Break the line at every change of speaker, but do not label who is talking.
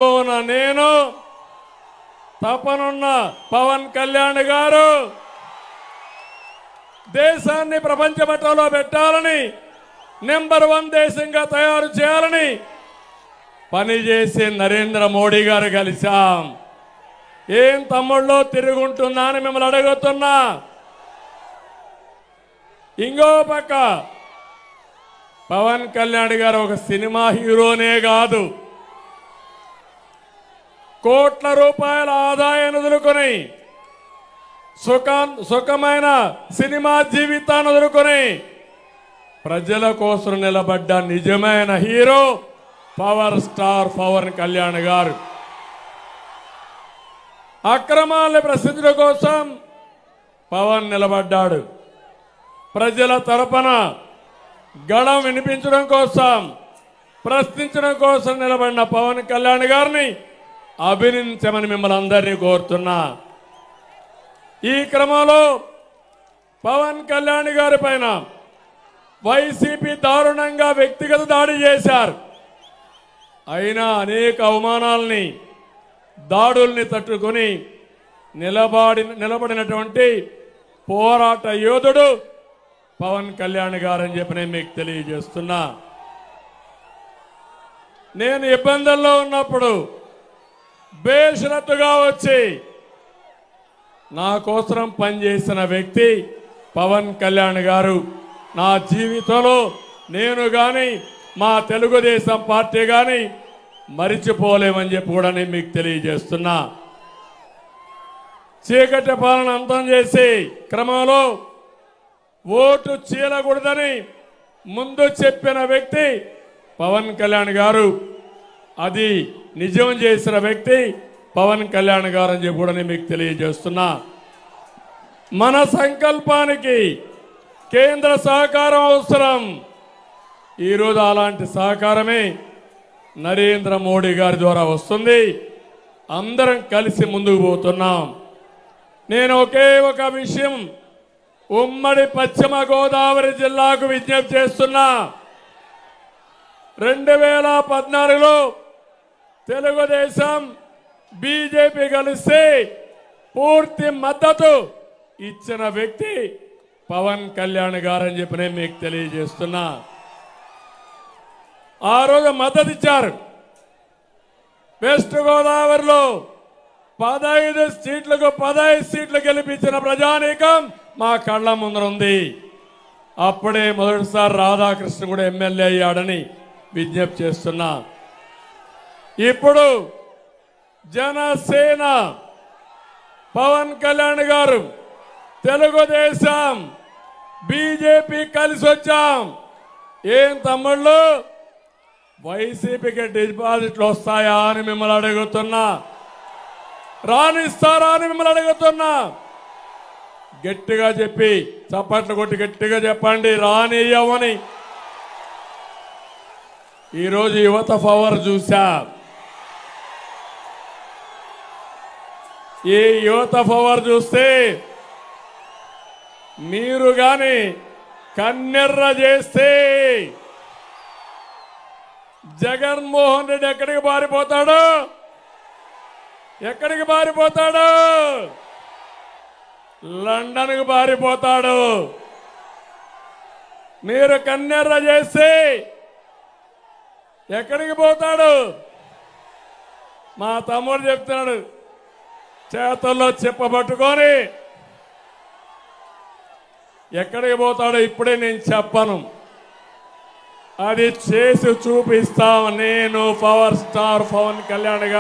నేను తపనున్న పవన్ కళ్యాణ్ గారు దేశాన్ని ప్రపంచ పటంలో పెట్టాలని నెంబర్ 1 దేశంగా తయారు చేయాలని పనిచేసే నరేంద్ర మోడీ గారు కలిశాం. ఏం తమ్ముళ్ళో తిరుగుంటున్నా అని మిమ్మల్ని అడుగుతున్నా. ఇంకో పక్క పవన్ కళ్యాణ్ గారు ఒక సినిమా హీరోనే కాదు, కోట్ల రూపాయల ఆదాయాన్ని వదులుకొని సుఖమైన సినిమా జీవితాన్ని వదులుకొని ప్రజల కోసం నిలబడ్డ నిజమైన hero power star Pawan Kalyan గారు. అక్రమాలను ప్రశ్నించడం కోసం పవన్ నిలబడ్డాడు. ప్రజల తరపున గళం వినిపించడం కోసం, ప్రశ్నించడం కోసం నిలబడిన పవన్ కళ్యాణ్ గారిని అభినందించమని మిమ్మల్ని అందరినీ కోరుతున్నా. ఈ క్రమంలో పవన్ కళ్యాణ్ గారి పైన వైసీపీ దారుణంగా వ్యక్తిగత దాడి చేశారు. అయినా అనేక అవమానాలని, దాడుల్ని తట్టుకొని నిలబడినటువంటి పోరాట యోధుడు పవన్ కళ్యాణ్ గారని చెప్పి నేను మీకు తెలియజేస్తున్నా. నేను ఇబ్బందుల్లో ఉన్నప్పుడు బేషరతుగా వచ్చి నా కోసం పనిచేసిన వ్యక్తి పవన్ కళ్యాణ్ గారు. నా జీవితంలో నేను కానీ మా తెలుగుదేశం పార్టీ కానీ మరిచిపోలేమని చెప్పి కూడా నేను మీకు తెలియజేస్తున్నా. చీకటి పాలన అంతం చేసి క్రమంలో ఓటు చీలకూడదని ముందు చెప్పిన వ్యక్తి పవన్ కళ్యాణ్ గారు. అది నిజం చేసిన వ్యక్తి పవన్ కళ్యాణ్ గారు అని చెప్పి కూడా నేను మీకు తెలియజేస్తున్నా. మన సంకల్పానికి కేంద్ర సహకారం అవసరం. ఈరోజు అలాంటి సహకారమే నరేంద్ర మోడీ గారి ద్వారా వస్తుంది. అందరం కలిసి ముందుకు పోతున్నాం. నేను ఒకే ఒక విషయం ఉమ్మడి పశ్చిమ గోదావరి జిల్లాకు విజ్ఞప్తి చేస్తున్నా. 2014లో తెలుగుదేశం బీజేపీ కలిసి పూర్తి మద్దతు ఇచ్చిన వ్యక్తి పవన్ కళ్యాణ్ గారని చెప్పి నేను మీకు తెలియజేస్తున్నా. ఆ రోజు మద్దతు ఇచ్చారు. వెస్ట్ గోదావరిలో 15 సీట్లకు 15 సీట్లు గెలిపించిన ప్రజానీకం మా కళ్ళ ముందర ఉంది. అప్పుడే మొదటిసారి రాధాకృష్ణ కూడా ఎమ్మెల్యే అయ్యాడని విజ్ఞప్తి చేస్తున్నా. ఇప్పుడు జనసేన, పవన్ కళ్యాణ్ గారు, తెలుగుదేశం, బీజేపీ కలిసి వచ్చాం. ఏం తమ్ముళ్ళు, వైసీపీకి డిపాజిట్లు వస్తాయా అని మిమ్మల్ని అడుగుతున్నా. రానిస్తారా అని మిమ్మల్ని అడుగుతున్నా. గట్టిగా చెప్పి చప్పట్లు కొట్టి గట్టిగా చెప్పండి, రానియ్యమని. ఈరోజు యువత పవర్ చూసా. ఈ యువత పవర్ చూస్తే మీరు గాని కన్నెర్ర చేస్తే జగన్మోహన్ రెడ్డి ఎక్కడికి పారిపోతాడు? ఎక్కడికి పారిపోతాడు? లండన్కి పారిపోతాడు. మీరు కన్నెర్ర చేస్తే ఎక్కడికి పోతాడు? మా తమ్ముడు చెప్తున్నాడు, చేతుల్లో చెప్పబట్టుకొని ఎక్కడికి పోతాడో ఇప్పుడే నేను చెప్పను. అది చేసి చూపిస్తాం. నేను పవర్ స్టార్ పవన్ కళ్యాణ్ గారు.